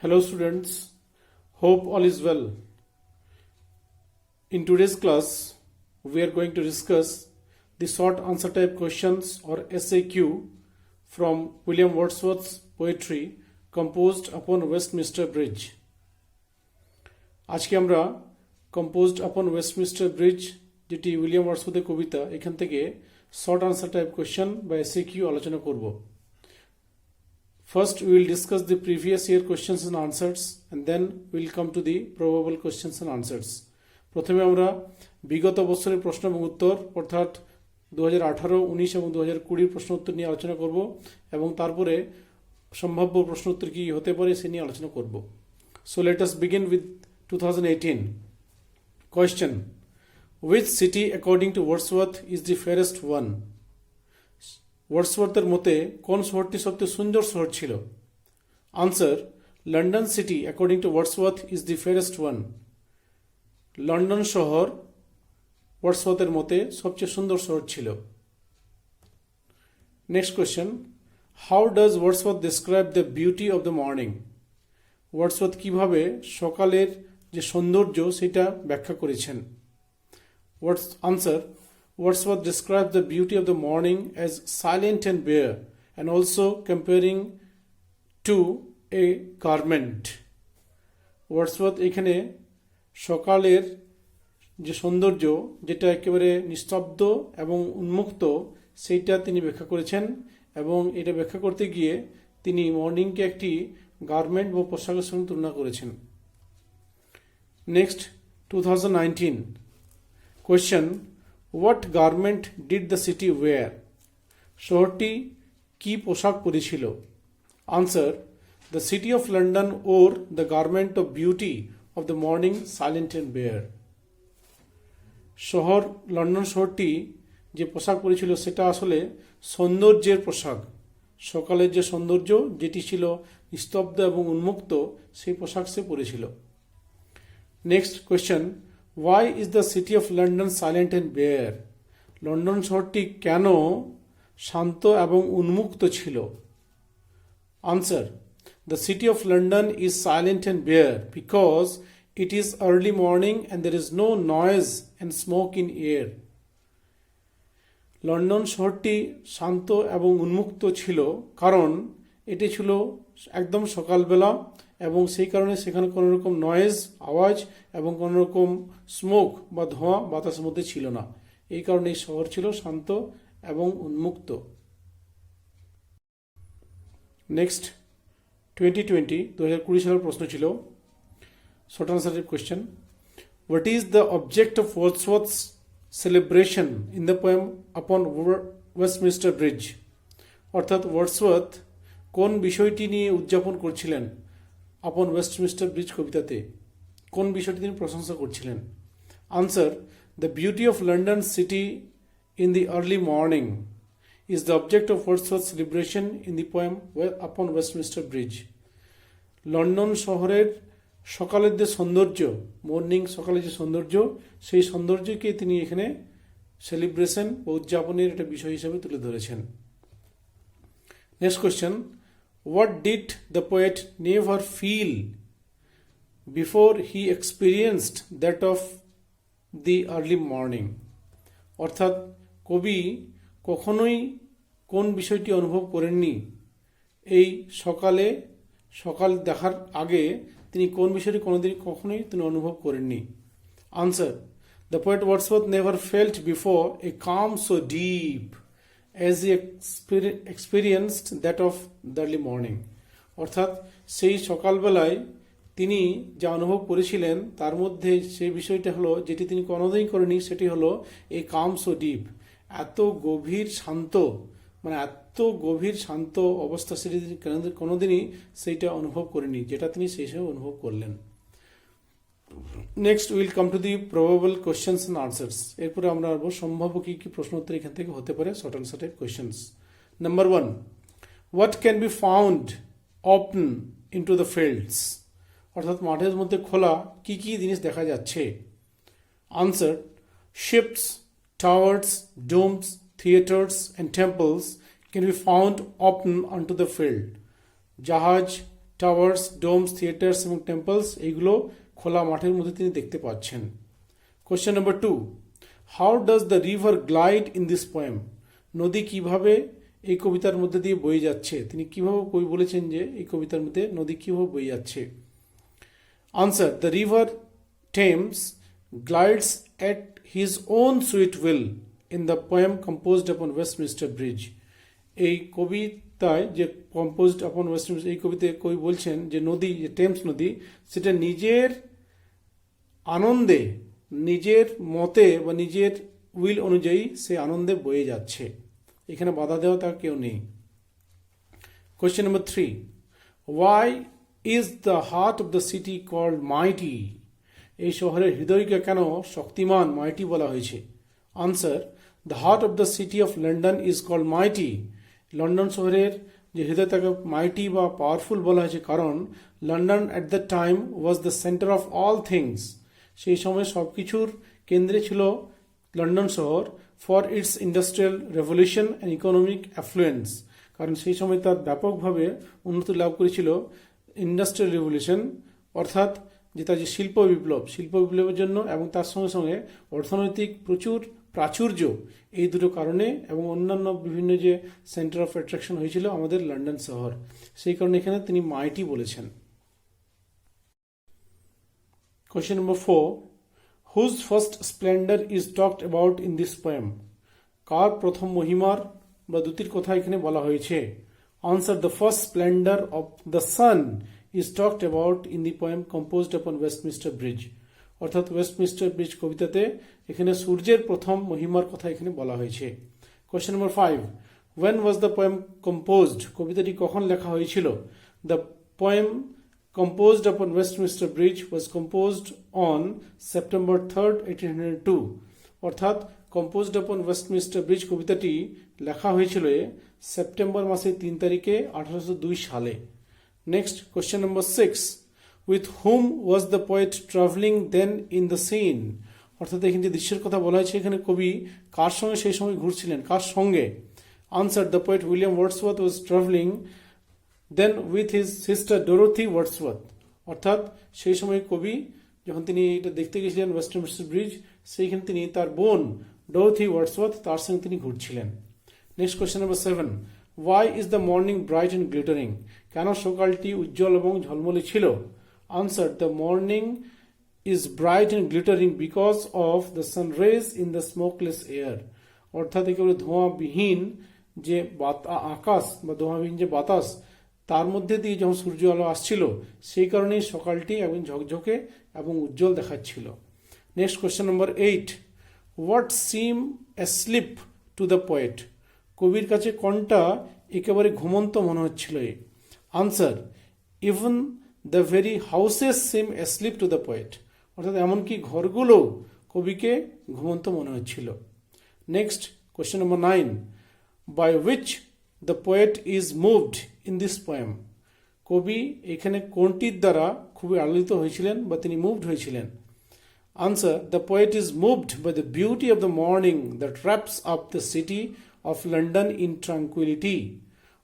Hello students, hope all is well. In today's class, we are going to discuss the short answer type questions or SAQ from William Wordsworth's poetry composed upon Westminster Bridge. আজকে আমরা composed upon Westminster Bridge যেটি William ওয়ার্ডসওয়ার্থের কবিতা এখান থেকে short answer type question বা SAQ আলোচনা করব। First, we will discuss the previous year questions and answers, and then we will come to the probable questions and answers. প্রথমে আমরা বিগত বছরের প্রশ্ন এবং উত্তর অর্থাৎ 2018, 19 এবং 2020 প্রশ্ন উত্তর নিয়ে আলোচনা করব এবং তারপরে সম্ভাব্য প্রশ্ন উত্তর কি হতে পারে সে নিয়ে আলোচনা করব। So let us begin with 2018. Question: Which city according to Wordsworth is the fairest one? ওয়ার্ডসওয়ার্থের মতে কোন শহরটি সবচেয়ে সুন্দর শহর ছিল? Answer: London city according to Wordsworth is the ফেয়ারেস্ট one. London শহর ওয়ার্ডসওয়ার্থের মতে সবচেয়ে সুন্দর শহর ছিল। Next question: how does Wordsworth describe the beauty of the morning? Wordsworth কিভাবে সকালের যে সৌন্দর্য সেটা ব্যাখ্যা করেছেন? Answer: Wordsworth describes the beauty of the morning as silent and bare, and also comparing to a garment. Wordsworth এখানে সকালের যে সৌন্দর্য যেটা একেবারে নিস্তব্ধ এবং উন্মুক্ত সেইটা তিনি ব্যাখ্যা করেছেন এবং এটা ব্যাখ্যা করতে গিয়ে তিনি মর্নিংকে একটি গার্মেন্ট বা পোশাকের সঙ্গে তুলনা করেছেন। Next 2019 question: What garment did the city wear? শহরটি কি পোশাক পরেছিল? Answer: The city of London wore the garment of beauty of the morning, silent and bare. London শহরটি যে পোশাক পরেছিল সেটা আসলে সৌন্দর্যের পোশাক। সকালের যে সৌন্দর্য যেটি ছিল নিস্তব্ধ এবং উন্মুক্ত সেই পোশাক সে পরেছিল। Next question: Why is the city of London silent and bare? London শহরটি কেন শান্ত এবং উন্মুক্ত ছিল? Answer: The city of London is silent and bare because it is early morning and there is no noise and smoke in air. London শহরটি শান্ত এবং উন্মুক্ত ছিল কারণ এটি ছিল একদম সকালবেলা এবং সেই কারণে সেখানে কোনো রকম নয়েজ আওয়াজ এবং কোনো রকম স্মোক বা ধোঁয়া বাতাসের মধ্যে ছিল না। এই কারণে এই শহর ছিল শান্ত এবং উন্মুক্ত। নেক্সট 2020 সালের প্রশ্ন ছিল short answer question: what is the object of Wordsworth's celebration in the poem upon Westminster Bridge? অর্থাৎ ওয়ার্ডসওয়ার্থ কোন বিষয়টি নিয়ে উদযাপন করছিলেন আপন ওয়েস্টমিনস্টার ব্রিজ কবিতাতে? কোন বিষয়টি তিনি প্রশংসা করছিলেন? Answer: the beauty of London city in the early morning is the object of Wordsworth celebration in the poem upon Westminster bridge. London শহরের সকালের যে সৌন্দর্য, মর্নিং সকালের যে সৌন্দর্য, সেই সৌন্দর্যকে তিনি এখানে সেলিব্রেশন বা উদযাপনের একটা বিষয় হিসেবে তুলে ধরেছেন। Next question: What did the poet never feel before he experienced that of the early morning? অর্থাৎ কবি কখনোই কোন বিষয়টি অনুভব করেননি এই সকাল দেখার আগে তিনি কোন বিষয়টি কখনোই তিনি অনুভব করেননি? Answer: The poet Wordsworth never felt before a calm so deep as he experienced that of the early morning. অর্থাৎ সেই সকালবেলায় তিনি যা অনুভব করেছিলেন তার মধ্যে সেই বিষয়টা হলো যেটি তিনি কোনোদিনই করেনি, সেটি হলো এই কাম সো ডিপ, এত গভীর শান্ত অবস্থা সেটি তিনি কোনোদিনই সেইটা অনুভব করেনি যেটা তিনি সেই সময় অনুভব করলেন। Next will come to the probable questions and answers. এরপরে আমরা আসবো সম্ভাব্য কি কি প্রশ্ন উত্তর এখান থেকে হতে পারে short answer type questions. Number 1: what can be found open into the fields? অর্থাৎ মাঠের মধ্যে খোলা কি কি জিনিস দেখা যাচ্ছে? Answer: ships, towers, domes, theatres and temples can be found open onto the field. জাহাজ টাওয়ার্স, ডোমস, থিয়েটার্স এবং টেম্পলস, এইগুলো খোলা মাঠের মধ্যে তিনি দেখতে পাচ্ছেন। Question number 2, how does the river glide in this poem? নদী কিভাবে এই কবিতার মধ্যে দিয়ে বয়ে যাচ্ছে, তিনি কিভাবে কবি বলেছেন যে এই কবিতার মধ্যে নদী কিভাবে বয়ে যাচ্ছে। Answer, the river Thames glides at his own sweet will in the poem composed upon Westminster Bridge. এই কবিতায় যে কম্পোজড আপন ওয়েস্টমিনস্টার, এই কবিতায় কবি বলছেন যে নদী, যে টেমস নদী, সেটা নিজের আনন্দে, নিজের মতে বা নিজের উইল অনুযায়ী সে আনন্দে বয়ে যাচ্ছে, এখানে বাধা দেওয়া তার কেউ নেই। Question number 3, why is the heart of the city called mighty? এই শহরের হৃদয়কে কেন শক্তিমান, মাইটি বলা হয়েছে? Answer, the heart of the city of London is called mighty. London শহরের যে হৃদয় তাকে মাইটি বা পাওয়ারফুল বলা হয়েছে কারণ London at the time was the centre of all things. সেই সময় সব কিছুর কেন্দ্রে ছিল লন্ডন শহর, for its industrial revolution and economic affluence, কারণ সেই সময় তার ব্যাপকভাবে উন্নতি লাভ করেছিল ইন্ডাস্ট্রিয়াল রেভলিউশন, অর্থাৎ যেটা যে শিল্প বিপ্লবের জন্য, এবং তার সঙ্গে সঙ্গে অর্থনৈতিক প্রচুর প্রাচুর্য, এই দুটো কারণে, এবং অন্যান্য বিভিন্ন যে সেন্টার অফ অ্যাট্রাকশন হয়েছিল আমাদের লন্ডন শহর, সেই কারণে এখানে তিনি মাইটি বলেছেন। Question number 4, whose first splendour is talked about in this poem? কার প্রথম মহিমার বা দ্যুতির কথা এখানে বলা হয়েছে? Answer, the first splendour of the sun is talked about in the poem composed upon Westminster Bridge, অর্থাৎ ওয়েস্টমিনস্টার ব্রিজ কবিতাতে এখানে সূর্যের প্রথম মহিমার কথা এখানে বলা হয়েছে। Question number 5, when was the poem composed? কবিতাটি কখন লেখা হয়েছিল? The poem composed upon Westminster Bridge was composed on September 3rd, 1802, অর্থাৎ composed upon Westminster Bridge কবিতাটি লেখা হয়েছিল সেপ্টেম্বর মাসের 3 তারিখে 1802 সালে। Next, question number 6, with whom was the poet traveling then in the scene? অর্থাৎ এখানে যে দৃশ্যের কথা বলা হয়েছে এখানে কবি কার সঙ্গে সেই সময় ঘুরছিলেন, কার সঙ্গে? Answer, the poet William Wordsworth was traveling then with his sister Dorothy Wordsworth, অর্থাৎ সেই সময় কবি যখন তিনি এটা দেখতে গেছিলেন ওয়েস্টমিনস্টার ব্রিজ, সেইখানে তিনি তার বোন ডরোথি ওয়ার্ডসওয়ার্থ, তার সঙ্গে তিনি ঘুরছিলেন। Next question number 7, why is the morning bright and glittering? কেন সকালটি উজ্জ্বল এবং ঝলমলে ছিল? Answer, the morning is bright and glittering because of the sun rays in the smokeless air, অর্থাৎ একেবারে ধোঁয়াবিহীন যে আকাশ বা ধোঁয়াবিহীন যে বাতাস, তার মধ্যে দিয়ে যখন সূর্য আলো আসছিল, সেই কারণেই সকালটি এবং ঝকঝকে এবং উজ্জ্বল দেখাচ্ছিল। Next question number 8, what seem asleep to the poet? কবির কাছে কোনটা একেবারে ঘুমন্ত মনে হচ্ছিল? Answer, even the very houses seem asleep to the poet, অর্থাৎ এমনকি ঘরগুলো কবিকে ঘুমন্ত মনে হচ্ছিল। Next question number 9, by which the poet is moved in this poem? কবি এখানে কোনটির দ্বারা খুবই আলোড়িত হয়েছিলেন বা তিনি মুভড হয়েছিলেন? Answer, the poet is moved by the beauty of the morning that wraps up the city of London in tranquillity,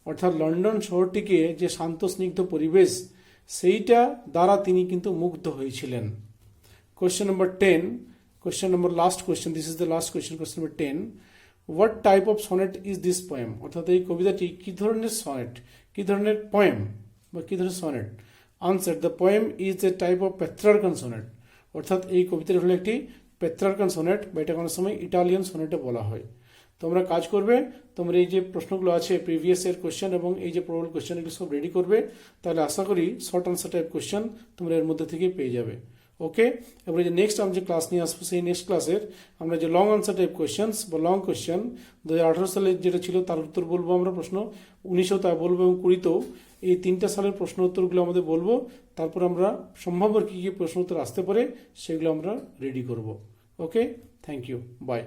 অর্থাৎ লন্ডন শহরটিকে যে শান্ত স্নিগ্ধ পরিবেশ, সেইটা দ্বারা তিনি কিন্তু মুগ্ধ হয়েছিলেন। Question number 10, question number last question, this is the last question, question number 10, what type of sonnet is this poem? অর্থাৎ এই কবিতাটি কি ধরনের সনেট, কি ধরনের পোয়েম বা কি ধরনের sonnet? Answer, the poem is a type of Petrarchan sonnet, অর্থাৎ এই কবিতাটি হলো একটি পেট্রার্কান সনেট, বা এটা কোনো সময় ইটালিয়ান সনেটে বলা হয়। তোমরা কাজ করবে, তোমরা এই যে প্রশ্নগুলো আছে প্রিভিয়াস এর কোয়েশ্চেন এবং এই যে প্রবল কোয়েশ্চেন, এগুলো সব রেডি করবে, তাহলে আশা করি শর্ট আনসার টাইপ কোয়েশ্চেন তোমরা এর মধ্যে থেকে পেয়ে যাবে। ওকে, এবারে যে নেক্সট আমরা যে ক্লাস নিয়ে আসবো, সেই নেক্সট ক্লাসের আমরা যে লং আনসার টাইপ কোয়েশ্চেন্স বা লং কোয়েশ্চেন 2018 সালে যেটা ছিল তার উত্তর বলবো আমরা, প্রশ্ন 1900 তা বলবো, এবং 20 এই 3টা সালের প্রশ্ন উত্তরগুলো আমাদের বলবো। তারপর আমরা সম্ভাব্য কী কী প্রশ্ন উত্তর আসতে পারে সেগুলো আমরা রেডি করব। ওকে, থ্যাংক ইউ, বাই।